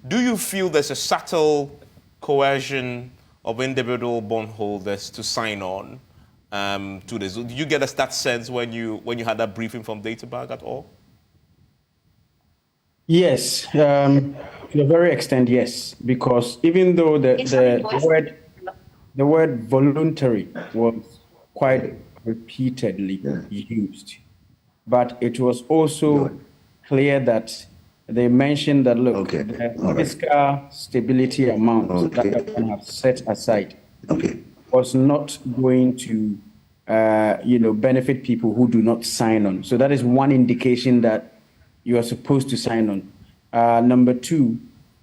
Do you feel there's a subtle coercion of individual bondholders to sign on to this? Did you get that sense when you had that briefing from DataBank at all? Yes, to a very extent, yes, because even though the word voluntary was quite repeatedly used, but it was also clear that they mentioned that, look, the fiscal stability amount that the government have set aside was not going to, benefit people who do not sign on. So that is one indication that you are supposed to sign on. Number two,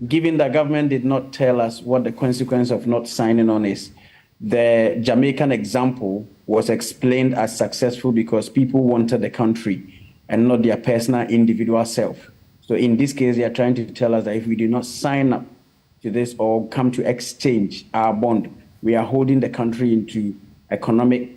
given the government did not tell us what the consequence of not signing on is, the Jamaican example was explained as successful because people wanted the country and not their personal individual self. So in this case, they are trying to tell us that if we do not sign up to this or come to exchange our bond, we are holding the country into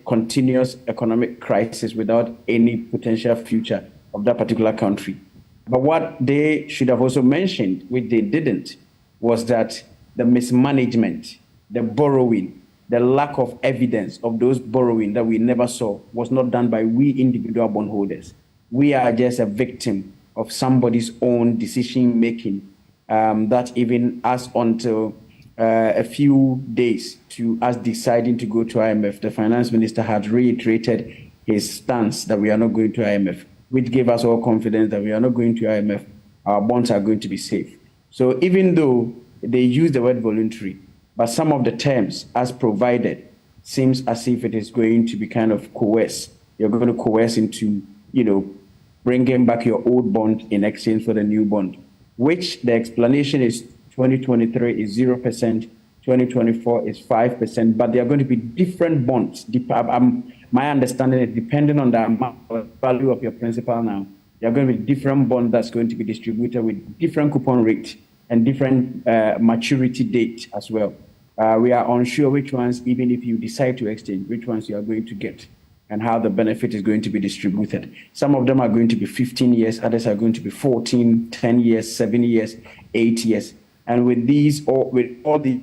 continuous economic crisis without any potential future of that particular country. But what they should have also mentioned, which they didn't, was that the mismanagement, the borrowing, the lack of evidence of those borrowing that we never saw was not done by we individual bondholders. We are just a victim of somebody's own decision making that even us until a few days to us deciding to go to IMF, the finance minister had reiterated his stance that we are not going to IMF, which gave us all confidence that we are not going to IMF, our bonds are going to be safe. So even though they use the word voluntary, but some of the terms as provided seems as if it is going to be kind of coerced. You're going to coerce into, bringing back your old bond in exchange for the new bond, which the explanation is 2023 is 0%, 2024 is 5%, but they are going to be different bonds. My understanding is depending on the value of your principal now, there are going to be different bonds that's going to be distributed with different coupon rate and different maturity date as well. We are unsure which ones, even if you decide to exchange, which ones you are going to get and how the benefit is going to be distributed. Some of them are going to be 15 years, others are going to be 14, 10 years, 7 years, 8 years. And with these, or with all the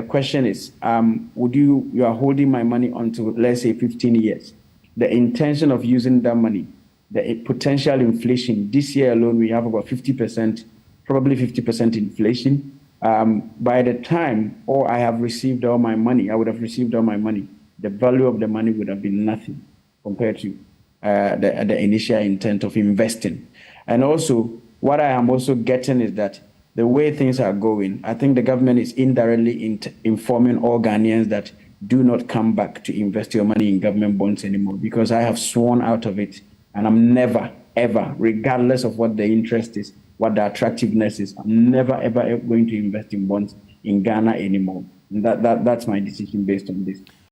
question is, you are holding my money until, let's say, 15 years. The intention of using that money, the potential inflation, this year alone, we have about 50%, probably 50% inflation. By the time, I have received all my money, I would have received all my money, the value of the money would have been nothing compared to the initial intent of investing. And also, what I am also getting is that the way things are going, I think the government is indirectly informing all Ghanaians that do not come back to invest your money in government bonds anymore, because I have sworn out of it and I'm never, ever, regardless of what the interest is, what the attractiveness is, I'm never, ever going to invest in bonds in Ghana anymore. And that's my decision based on this.